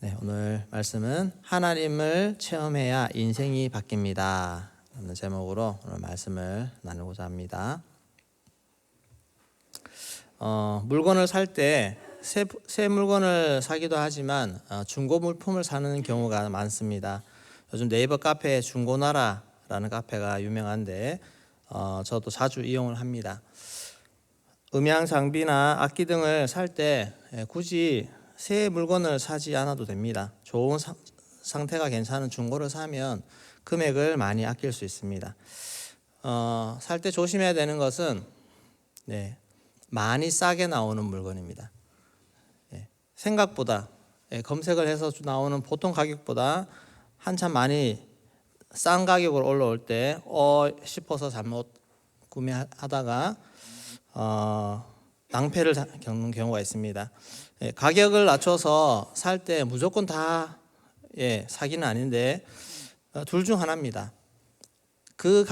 네, 오늘 말씀은 하나님을 체험해야 인생이 바뀝니다 라는 제목으로 오늘 말씀을 나누고자 합니다. 물건을 살 때 새 물건을 사기도 하지만 중고 물품을 사는 경우가 많습니다. 요즘 네이버 카페에 중고나라라는 카페가 유명한데 저도 자주 이용을 합니다. 음향 장비나 악기 등을 살 때 굳이 새 물건을 사지 않아도 됩니다. 좋은 상태가 괜찮은 중고를 사면 금액을 많이 아낄 수 있습니다. 살 때 조심해야 되는 것은 많이 싸게 나오는 물건입니다. 생각보다 검색을 해서 나오는 보통 가격보다 한참 많이 싼 가격으로 올라올 때 싶어서 잘못 구매하다가 낭패를 겪는 경우가 있습니다. 가격을 낮춰서 살 때 무조건 다 사기는 아닌데 둘 중 하나입니다. 그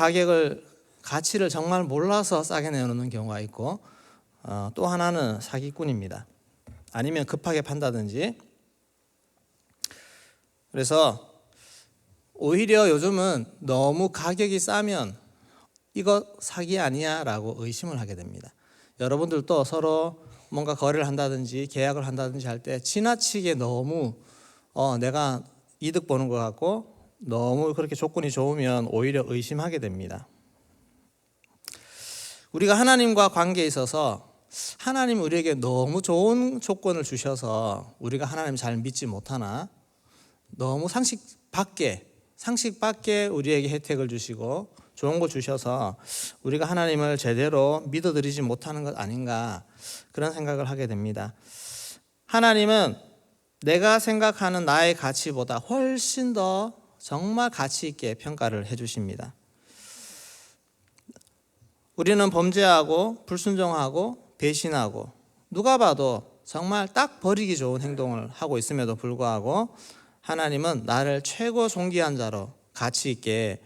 가치를 정말 몰라서 싸게 내놓는 경우가 있고 또 하나는 사기꾼입니다. 아니면 급하게 판다든지. 그래서 오히려 요즘은 너무 가격이 싸면 이거 사기 아니야 라고 의심을 하게 됩니다. 여러분들도 서로 뭔가 거래를 한다든지 계약을 한다든지 할 때 지나치게 너무 내가 이득 보는 것 같고 너무 그렇게 조건이 좋으면 오히려 의심하게 됩니다. 우리가 하나님과 관계에 있어서 하나님 우리에게 너무 좋은 조건을 주셔서 우리가 하나님 잘 믿지 못하나, 너무 상식 밖에 우리에게 혜택을 주시고 좋은 거 주셔서 우리가 하나님을 제대로 믿어드리지 못하는 것 아닌가, 그런 생각을 하게 됩니다. 하나님은 내가 생각하는 나의 가치보다 훨씬 더 정말 가치 있게 평가를 해주십니다. 우리는 범죄하고 불순종하고 배신하고 누가 봐도 정말 딱 버리기 좋은 행동을 하고 있음에도 불구하고 하나님은 나를 최고 존귀한 자로 가치 있게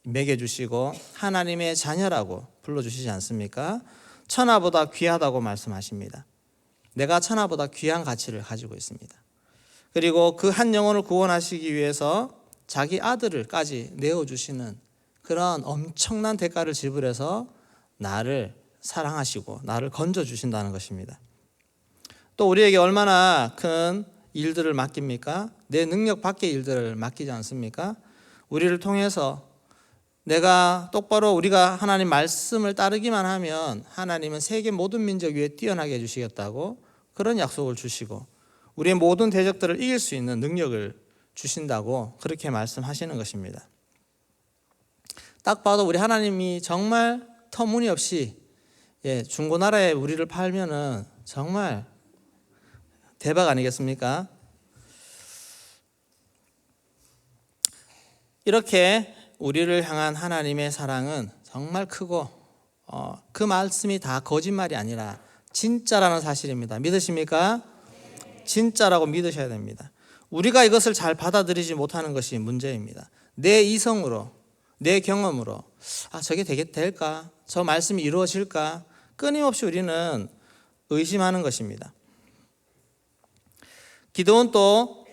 매겨주시고 하나님의 자녀라고 불러주시지 않습니까? 천하보다 귀하다고 말씀하십니다. 내가 천하보다 귀한 가치를 가지고 있습니다. 그리고 그 한 영혼을 구원하시기 위해서 자기 아들을까지 내어주시는 그런 엄청난 대가를 지불해서 나를 사랑하시고 나를 건져주신다는 것입니다. 또 우리에게 얼마나 큰 일들을 맡깁니까? 내 능력 밖의 일들을 맡기지 않습니까? 우리를 통해서 우리가 하나님 말씀을 따르기만 하면 하나님은 세계 모든 민족 위에 뛰어나게 해주시겠다고 그런 약속을 주시고 우리의 모든 대적들을 이길 수 있는 능력을 주신다고 그렇게 말씀하시는 것입니다. 딱 봐도 우리 하나님이 정말 터무니없이 중고나라에 우리를 팔면은 정말 대박 아니겠습니까? 이렇게 우리를 향한 하나님의 사랑은 정말 크고 그 말씀이 다 거짓말이 아니라 진짜라는 사실입니다. 믿으십니까? 진짜라고 믿으셔야 됩니다. 우리가 이것을 잘 받아들이지 못하는 것이 문제입니다. 내 이성으로, 내 경험으로 저게 될까? 저 말씀이 이루어질까? 끊임없이 우리는 의심하는 것입니다. 기도는 또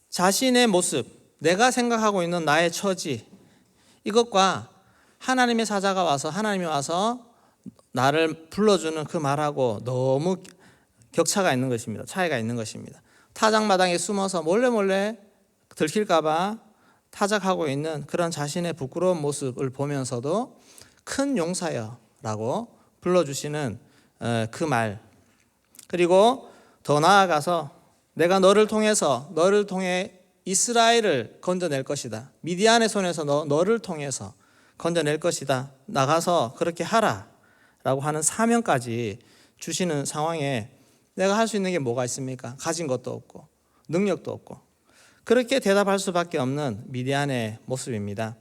자신의 모습, 내가 생각하고 있는 나의 처지, 이것과 하나님의 사자가 와서 하나님이 와서 나를 불러주는 그 말하고 너무 격차가 있는 것입니다. 차이가 있는 것입니다. 타작마당에 숨어서 몰래 들킬까 봐 타작하고 있는 그런 자신의 부끄러운 모습을 보면서도 큰 용사여 라고 불러주시는 그 말, 그리고 더 나아가서 내가 너를 통해 이스라엘을 건져낼 것이다, 미디안의 손에서 너를 통해서 건져낼 것이다, 나가서 그렇게 하라 라고 하는 사명까지 주시는 상황에 내가 할 수 있는 게 뭐가 있습니까? 가진 것도 없고 능력도 없고 그렇게 대답할 수밖에 없는 미디안의 모습입니다.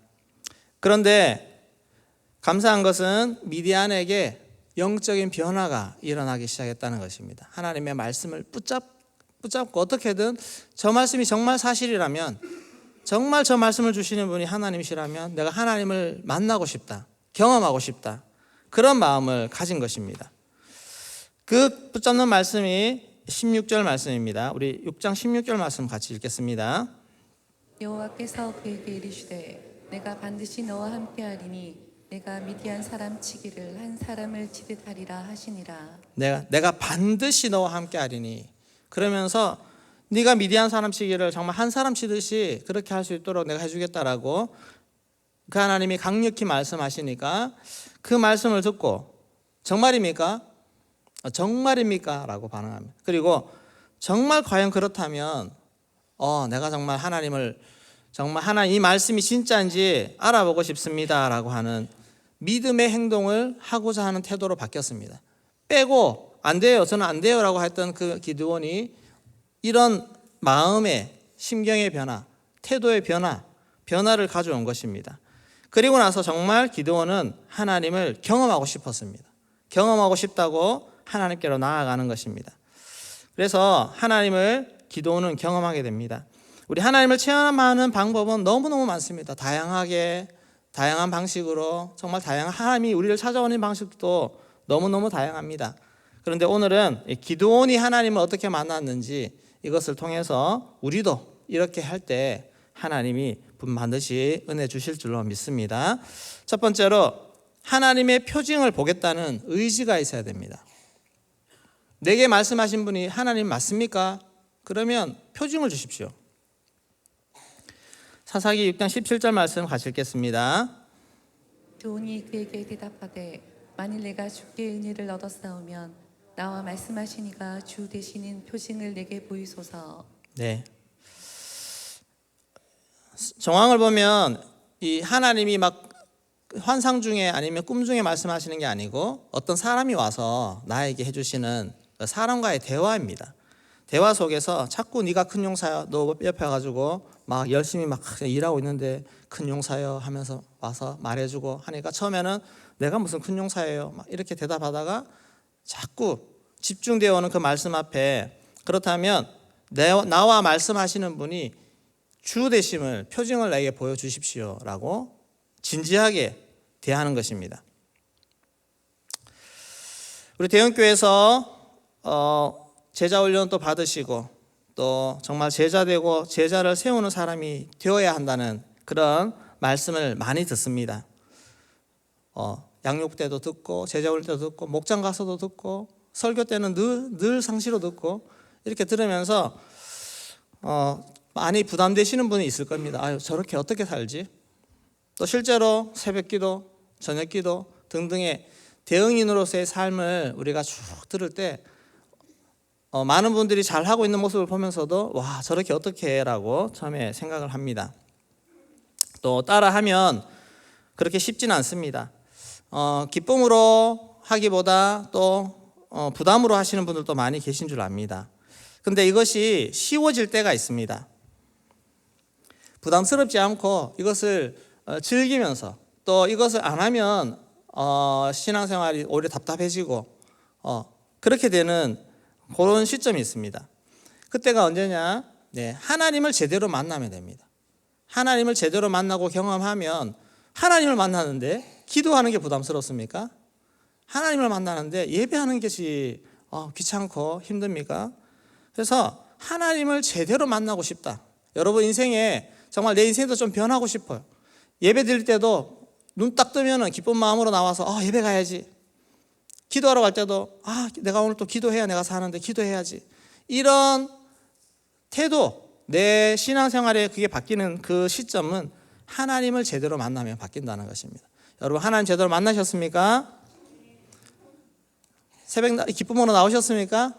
그런데 감사한 것은 미디안에게 영적인 변화가 일어나기 시작했다는 것입니다. 하나님의 말씀을 붙잡고 어떻게든 저 말씀이 정말 사실이라면, 정말 저 말씀을 주시는 분이 하나님이시라면 내가 하나님을 만나고 싶다, 경험하고 싶다, 그런 마음을 가진 것입니다. 그 붙잡는 말씀이 16절 말씀입니다. 우리 6장 16절 말씀 같이 읽겠습니다. 여호와께서 그에게 이르시되 내가 반드시 너와 함께하리니 내가 미디안 사람 치기를 한 사람을 치듯 하리라 하시니라. 내가 반드시 너와 함께하리니, 그러면서 네가 미디안 사람 치기를 정말 한 사람 치듯이 그렇게 할 수 있도록 내가 해주겠다라고 그 하나님이 강력히 말씀하시니까 그 말씀을 듣고 정말입니까? 정말입니까? 라고 반응합니다. 그리고 정말 과연 그렇다면 내가 정말 하나님을 정말 하나님 이 말씀이 진짜인지 알아보고 싶습니다 라고 하는 믿음의 행동을 하고자 하는 태도로 바뀌었습니다. 빼고 안 돼요, 저는 안 돼요 라고 했던 그 기드온이 이런 마음의 심경의 변화, 태도의 변화를 가져온 것입니다. 그리고 나서 정말 기드온은 하나님을 경험하고 싶었습니다. 경험하고 싶다고 하나님께로 나아가는 것입니다. 그래서 하나님을 기드온은 경험하게 됩니다. 우리 하나님을 체험하는 방법은 너무너무 많습니다. 다양한 방식으로 정말 다양한 하나님이 우리를 찾아오는 방식도 너무너무 다양합니다. 그런데 오늘은 기드온이 하나님을 어떻게 만났는지 이것을 통해서 우리도 이렇게 할 때 하나님이 반드시 은혜 주실 줄로 믿습니다. 첫 번째로 하나님의 표징을 보겠다는 의지가 있어야 됩니다. 내게 말씀하신 분이 하나님 맞습니까? 그러면 표징을 주십시오. 사사기 6장 17절 말씀 같이 읽겠습니다. 기드온이 그에게 대답하되 만일 내가 주께 은혜를 얻었사오면 나와 말씀하시니가 주 되시는 표징을 내게 보이소서. 네. 정황을 보면 이 하나님이 막 환상 중에 아니면 꿈 중에 말씀하시는 게 아니고 어떤 사람이 와서 나에게 해주시는 사람과의 대화입니다. 대화 속에서 자꾸 네가 큰 용사야, 너 옆에 가지고 막 열심히 막 일하고 있는데 큰 용사요 하면서 와서 말해주고 하니까 처음에는 내가 무슨 큰 용사예요 막 이렇게 대답하다가 자꾸 집중되어 오는 그 말씀 앞에 그렇다면 나와 말씀하시는 분이 주 되심을 표징을 내게 보여주십시오 라고 진지하게 대하는 것입니다. 우리 대형교회에서 제자 훈련도 받으시고 또 정말 제자 되고 제자를 세우는 사람이 되어야 한다는 그런 말씀을 많이 듣습니다. 양육 때도 듣고 제자 훈련 때도 듣고 목장 가서도 듣고 설교 때는 늘 상시로 듣고 이렇게 들으면서 많이 부담되시는 분이 있을 겁니다. 아유, 저렇게 어떻게 살지? 또 실제로 새벽기도, 저녁기도 등등의 대응인으로서의 삶을 우리가 쭉 들을 때 많은 분들이 잘하고 있는 모습을 보면서도 와, 저렇게 어떻게 해라고 처음에 생각을 합니다. 또 따라하면 그렇게 쉽지는 않습니다. 기쁨으로 하기보다 또 부담으로 하시는 분들도 많이 계신 줄 압니다. 근데 이것이 쉬워질 때가 있습니다. 부담스럽지 않고 이것을 즐기면서 또 이것을 안 하면 신앙생활이 오히려 답답해지고 그렇게 되는 그런 시점이 있습니다. 그때가 언제냐? 네, 하나님을 제대로 만나면 됩니다. 하나님을 제대로 만나고 경험하면 하나님을 만나는데 기도하는 게 부담스럽습니까? 하나님을 만나는데 예배하는 것이 귀찮고 힘듭니까? 그래서 하나님을 제대로 만나고 싶다. 여러분 인생에 정말 내 인생도 좀 변하고 싶어요. 예배 드릴 때도 눈 딱 뜨면 기쁜 마음으로 나와서 예배 가야지. 기도하러 갈 때도 내가 오늘 또 기도해야 내가 사는데 기도해야지. 이런 태도, 내 신앙생활에 그게 바뀌는 그 시점은 하나님을 제대로 만나면 바뀐다는 것입니다. 여러분 하나님 제대로 만나셨습니까? 새벽 기쁨으로 나오셨습니까?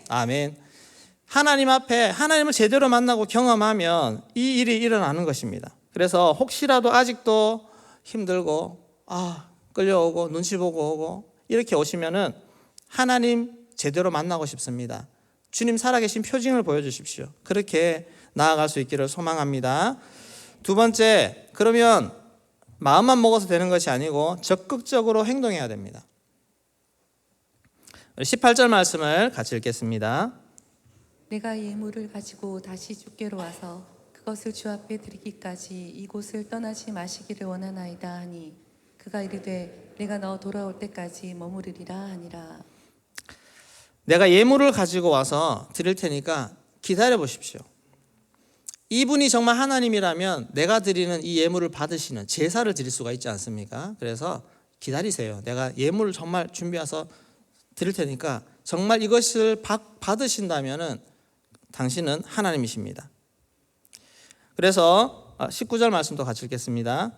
아멘. 하나님 앞에 하나님을 제대로 만나고 경험하면 이 일이 일어나는 것입니다. 그래서 혹시라도 아직도 힘들고 끌려오고 눈치 보고 오고 이렇게 오시면은 하나님 제대로 만나고 싶습니다. 주님 살아계신 표징을 보여주십시오. 그렇게 나아갈 수 있기를 소망합니다. 두 번째, 그러면 마음만 먹어서 되는 것이 아니고 적극적으로 행동해야 됩니다. 18절 말씀을 같이 읽겠습니다. 내가 예물을 가지고 다시 주께로 와서 그것을 주 앞에 드리기까지 이곳을 떠나지 마시기를 원하나이다 하니 그가 이르되 내가 너 돌아올 때까지 머무르리라 하니라. 내가 예물을 가지고 와서 드릴 테니까 기다려 보십시오. 이분이 정말 하나님이라면 내가 드리는 이 예물을 받으시는 제사를 드릴 수가 있지 않습니까? 그래서 기다리세요. 내가 예물을 정말 준비해서 드릴 테니까 정말 이것을 받으신다면은 당신은 하나님이십니다. 그래서 19절 말씀도 같이 읽겠습니다.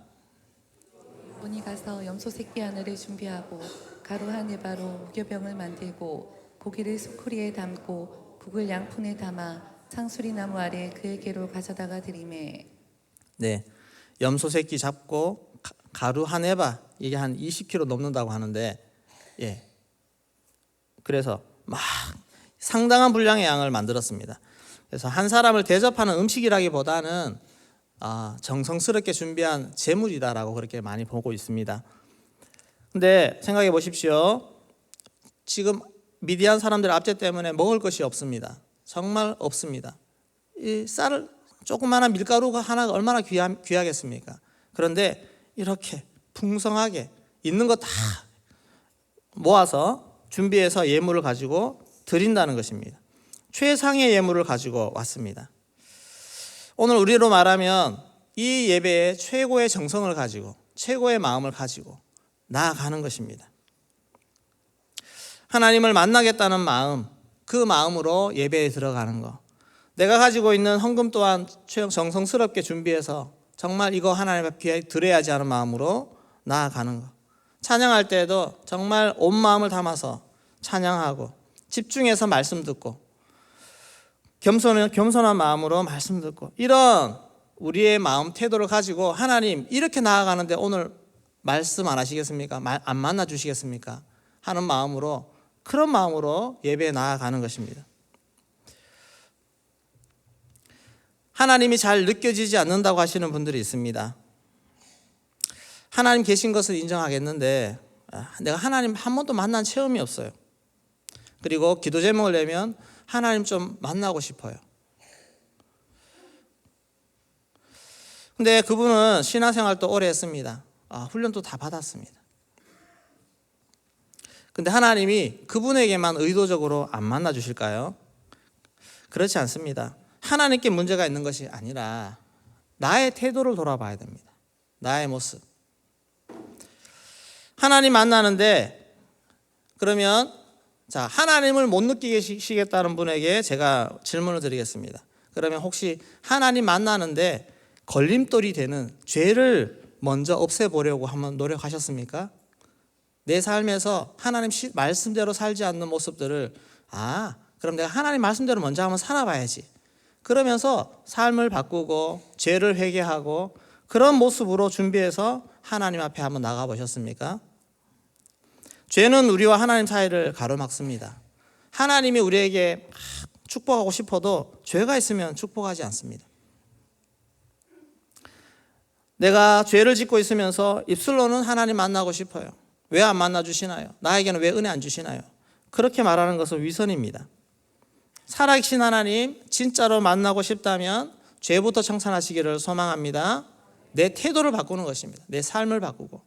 본이 가서 염소 새끼 하나를 준비하고 가루 한 에바로 무교병을 만들고 고기를 수쿠리에 담고 국을 양푼에 담아 상수리 나무 아래 그에게로 가져다가 드리매. 네, 염소 새끼 잡고 가루 한 에바, 이게 한 20kg 넘는다고 하는데, 예, 그래서 막 상당한 분량의 양을 만들었습니다. 그래서 한 사람을 대접하는 음식이라기보다는 정성스럽게 준비한 제물이다라고 그렇게 많이 보고 있습니다. 근데 생각해 보십시오. 지금 미디안 사람들 압제 때문에 먹을 것이 없습니다. 정말 없습니다. 이 쌀을 조그마한 밀가루가 하나가 얼마나 귀하겠습니까? 그런데 이렇게 풍성하게 있는 거 다 모아서 준비해서 예물을 가지고 드린다는 것입니다. 최상의 예물을 가지고 왔습니다. 오늘 우리로 말하면 이 예배에 최고의 정성을 가지고 최고의 마음을 가지고 나아가는 것입니다. 하나님을 만나겠다는 마음, 그 마음으로 예배에 들어가는 것. 내가 가지고 있는 헌금 또한 정성스럽게 준비해서 정말 이거 하나님 앞에 드려야지 하는 마음으로 나아가는 것. 찬양할 때에도 정말 온 마음을 담아서 찬양하고 집중해서 말씀 듣고 겸손한 마음으로 말씀 듣고 이런 우리의 마음 태도를 가지고 하나님 이렇게 나아가는데 오늘 말씀 안 하시겠습니까? 안 만나 주시겠습니까? 하는 마음으로 그런 마음으로 예배에 나아가는 것입니다. 하나님이 잘 느껴지지 않는다고 하시는 분들이 있습니다. 하나님 계신 것을 인정하겠는데 내가 하나님 한 번도 만난 체험이 없어요. 그리고 기도 제목을 내면 하나님 좀 만나고 싶어요. 근데 그분은 신앙생활도 오래 했습니다. 훈련도 다 받았습니다. 근데 하나님이 그분에게만 의도적으로 안 만나 주실까요? 그렇지 않습니다. 하나님께 문제가 있는 것이 아니라 나의 태도를 돌아봐야 됩니다. 나의 모습. 하나님 만나는데 그러면 하나님을 못 느끼시겠다는 분에게 제가 질문을 드리겠습니다. 그러면 혹시 하나님 만나는데 걸림돌이 되는 죄를 먼저 없애보려고 한번 노력하셨습니까? 내 삶에서 하나님 말씀대로 살지 않는 모습들을 그럼 내가 하나님 말씀대로 먼저 한번 살아봐야지. 그러면서 삶을 바꾸고 죄를 회개하고 그런 모습으로 준비해서 하나님 앞에 한번 나가보셨습니까? 죄는 우리와 하나님 사이를 가로막습니다. 하나님이 우리에게 축복하고 싶어도 죄가 있으면 축복하지 않습니다. 내가 죄를 짓고 있으면서 입술로는 하나님 만나고 싶어요. 왜 안 만나 주시나요? 나에게는 왜 은혜 안 주시나요? 그렇게 말하는 것은 위선입니다. 살아계신 하나님 진짜로 만나고 싶다면 죄부터 청산하시기를 소망합니다. 내 태도를 바꾸는 것입니다. 내 삶을 바꾸고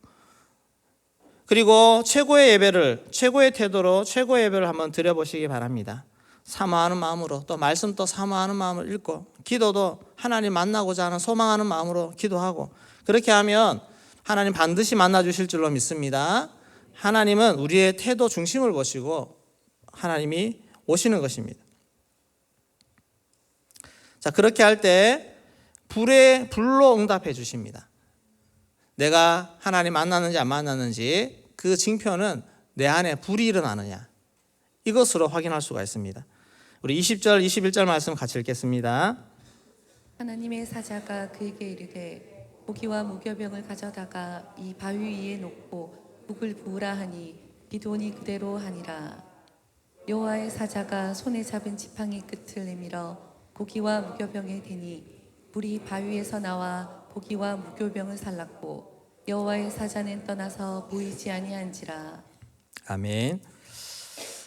그리고 최고의 예배를 최고의 태도로 최고의 예배를 한번 드려보시기 바랍니다. 사모하는 마음으로 또 말씀 또 사모하는 마음을 읽고 기도도 하나님 만나고자 하는 소망하는 마음으로 기도하고 그렇게 하면 하나님 반드시 만나 주실 줄로 믿습니다. 하나님은 우리의 태도 중심을 보시고 하나님이 오시는 것입니다. 그렇게 할 때 불로 응답해 주십니다. 내가 하나님 만났는지 안 만났는지 그 징표는 내 안에 불이 일어나느냐 이것으로 확인할 수가 있습니다. 우리 20절 21절 말씀 같이 읽겠습니다. 하나님의 사자가 그에게 이르되 고기와 무교병을 가져다가 이 바위 위에 놓고 국을 부으라 하니 기드온이 그대로 하니라. 여호와의 사자가 손에 잡은 지팡이 끝을 내밀어 고기와 무교병에 대니 불이 바위에서 나와 고기와 무교병을 살랐고 여호와의 사자는 떠나서 보이지 아니한지라. 아멘.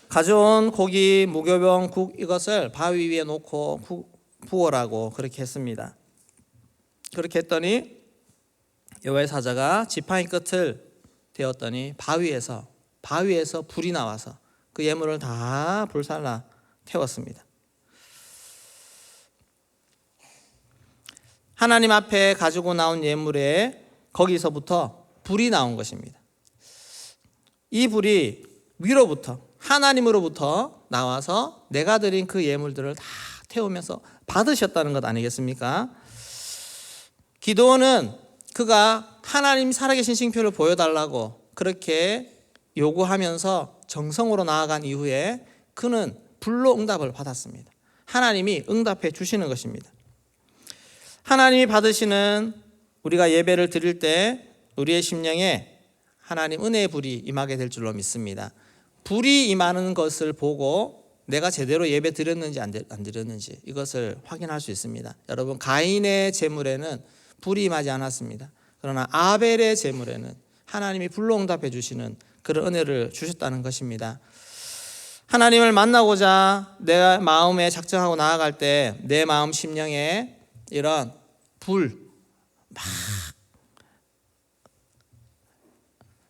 가져온 고기, 무교병, 국 이것을 바위 위에 놓고 부어라고 그렇게 했습니다. 그렇게 했더니 여호와의 사자가 지팡이 끝을 대었더니 바위에서 불이 나와서 그 예물을 다 불살라 태웠습니다. 하나님 앞에 가지고 나온 예물에 거기서부터 불이 나온 것입니다. 이 불이 위로부터 하나님으로부터 나와서 내가 드린 그 예물들을 다 태우면서 받으셨다는 것 아니겠습니까? 기드온은 그가 하나님 살아계신 징표를 보여달라고 그렇게 요구하면서 정성으로 나아간 이후에 그는 불로 응답을 받았습니다. 하나님이 응답해 주시는 것입니다. 하나님이 받으시는 우리가 예배를 드릴 때 우리의 심령에 하나님 은혜의 불이 임하게 될 줄로 믿습니다. 불이 임하는 것을 보고 내가 제대로 예배 드렸는지 안 드렸는지 이것을 확인할 수 있습니다. 여러분, 가인의 제물에는 불이 임하지 않았습니다. 그러나 아벨의 제물에는 하나님이 불로 응답해 주시는 그런 은혜를 주셨다는 것입니다. 하나님을 만나고자 내가 마음에 작정하고 나아갈 때 내 마음 심령에 이런 불,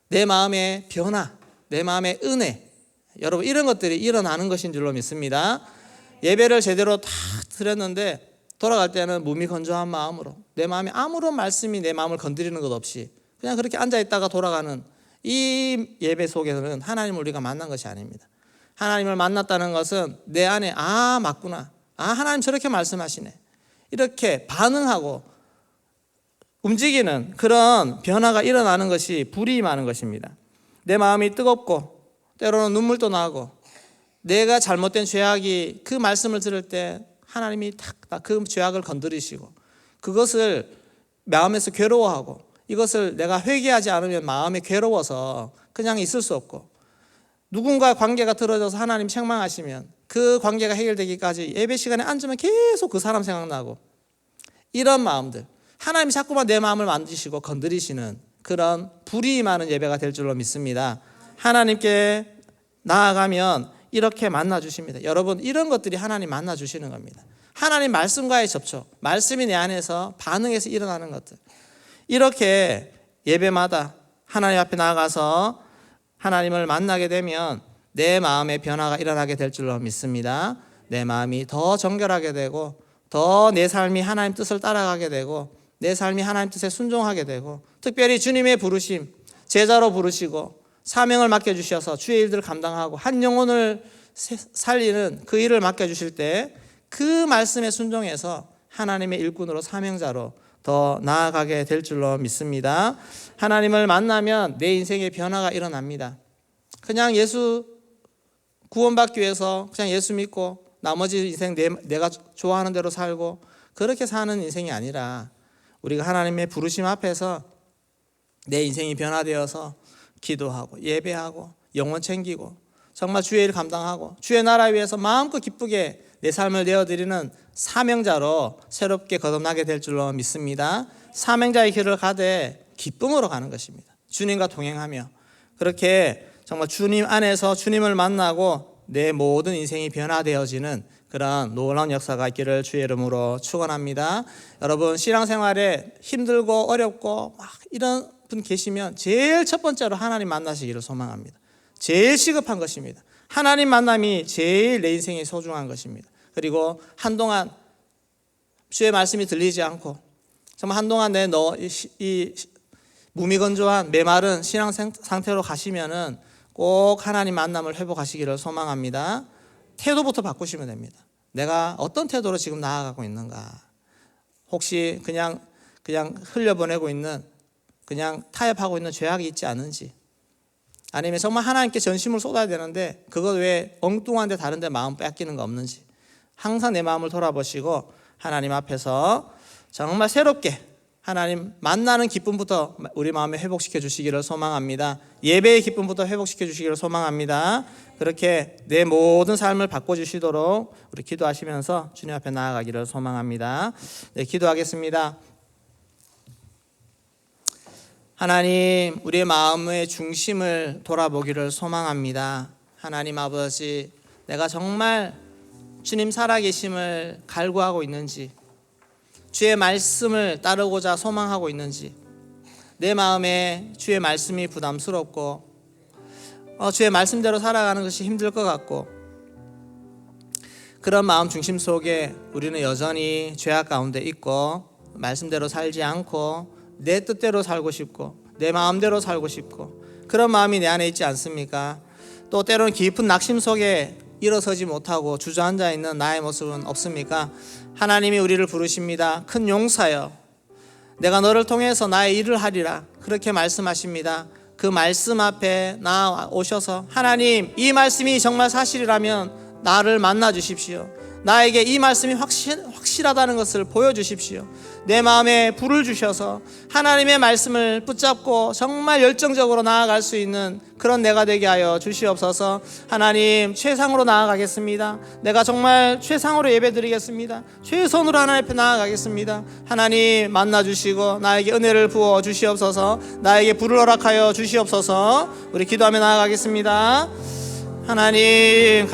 내 마음의 변화, 내 마음의 은혜, 여러분 이런 것들이 일어나는 것인 줄로 믿습니다. 예배를 제대로 다 드렸는데 돌아갈 때는 몸이 건조한 마음으로 내 마음에 아무런 말씀이 내 마음을 건드리는 것 없이 그냥 그렇게 앉아있다가 돌아가는 이 예배 속에서는 하나님을 우리가 만난 것이 아닙니다. 하나님을 만났다는 것은 내 안에 맞구나, 하나님 저렇게 말씀하시네, 이렇게 반응하고 움직이는 그런 변화가 일어나는 것이 불이 임하는 것입니다. 내 마음이 뜨겁고 때로는 눈물도 나고 내가 잘못된 죄악이 그 말씀을 들을 때 하나님이 딱 그 죄악을 건드리시고 그것을 마음에서 괴로워하고 이것을 내가 회개하지 않으면 마음에 괴로워서 그냥 있을 수 없고 누군가 관계가 틀어져서 하나님 책망하시면 그 관계가 해결되기까지 예배 시간에 앉으면 계속 그 사람 생각나고 이런 마음들, 하나님이 자꾸만 내 마음을 만지시고 건드리시는 그런 불이 임하는 예배가 될 줄로 믿습니다. 하나님께 나아가면 이렇게 만나주십니다. 여러분, 이런 것들이 하나님 만나주시는 겁니다. 하나님 말씀과의 접촉, 말씀이 내 안에서 반응해서 일어나는 것들, 이렇게 예배마다 하나님 앞에 나아가서 하나님을 만나게 되면 내 마음의 변화가 일어나게 될 줄로 믿습니다. 내 마음이 더 정결하게 되고 더 내 삶이 하나님 뜻을 따라가게 되고 내 삶이 하나님 뜻에 순종하게 되고 특별히 주님의 부르심, 제자로 부르시고 사명을 맡겨주셔서 주의 일들을 감당하고 한 영혼을 살리는 그 일을 맡겨주실 때 그 말씀에 순종해서 하나님의 일꾼으로 사명자로 더 나아가게 될 줄로 믿습니다. 하나님을 만나면 내 인생의 변화가 일어납니다. 그냥 예수 구원받기 위해서 그냥 예수 믿고 나머지 인생 내가 좋아하는 대로 살고 그렇게 사는 인생이 아니라 우리가 하나님의 부르심 앞에서 내 인생이 변화되어서 기도하고 예배하고 영혼 챙기고 정말 주의 일 감당하고 주의 나라 위해서 마음껏 기쁘게 내 삶을 내어드리는 사명자로 새롭게 거듭나게 될 줄로 믿습니다. 사명자의 길을 가되 기쁨으로 가는 것입니다. 주님과 동행하며 그렇게 정말 주님 안에서 주님을 만나고 내 모든 인생이 변화되어지는 그런 놀라운 역사가 있기를 주의 이름으로 축원합니다. 여러분, 신앙생활에 힘들고 어렵고 막 이런 분 계시면 제일 첫 번째로 하나님 만나시기를 소망합니다. 제일 시급한 것입니다. 하나님 만남이 제일 내 인생에 소중한 것입니다. 그리고 한동안 주의 말씀이 들리지 않고 정말 한동안 이 무미건조한 메마른 신앙 상태로 가시면은 꼭 하나님 만남을 회복하시기를 소망합니다. 태도부터 바꾸시면 됩니다. 내가 어떤 태도로 지금 나아가고 있는가? 혹시 그냥 흘려보내고 있는, 그냥 타협하고 있는 죄악이 있지 않은지, 아니면 정말 하나님께 전심을 쏟아야 되는데 그것 외에 엉뚱한 데 다른 데 마음 뺏기는 거 없는지 항상 내 마음을 돌아보시고 하나님 앞에서 정말 새롭게 하나님 만나는 기쁨부터 우리 마음에 회복시켜 주시기를 소망합니다. 예배의 기쁨부터 회복시켜 주시기를 소망합니다. 그렇게 내 모든 삶을 바꿔주시도록 우리 기도하시면서 주님 앞에 나아가기를 소망합니다. 네, 기도하겠습니다. 하나님, 우리의 마음의 중심을 돌아보기를 소망합니다. 하나님 아버지, 내가 정말 주님 살아계심을 갈구하고 있는지, 주의 말씀을 따르고자 소망하고 있는지, 내 마음에 주의 말씀이 부담스럽고 주의 말씀대로 살아가는 것이 힘들 것 같고, 그런 마음 중심 속에 우리는 여전히 죄악 가운데 있고 말씀대로 살지 않고 내 뜻대로 살고 싶고 내 마음대로 살고 싶고 그런 마음이 내 안에 있지 않습니까? 또 때로는 깊은 낙심 속에 일어서지 못하고 주저앉아 있는 나의 모습은 없습니까? 하나님이 우리를 부르십니다. 큰 용사여, 내가 너를 통해서 나의 일을 하리라, 그렇게 말씀하십니다. 그 말씀 앞에 나오셔서 하나님, 이 말씀이 정말 사실이라면 나를 만나 주십시오. 나에게 이 말씀이 확실하다는 것을 보여주십시오. 내 마음에 불을 주셔서 하나님의 말씀을 붙잡고 정말 열정적으로 나아갈 수 있는 그런 내가 되게 하여 주시옵소서. 하나님, 최상으로 나아가겠습니다. 내가 정말 최상으로 예배드리겠습니다. 최선으로 하나님 앞에 나아가겠습니다. 하나님 만나 주시고 나에게 은혜를 부어 주시옵소서. 나에게 불을 허락하여 주시옵소서. 우리 기도하며 나아가겠습니다. 하나님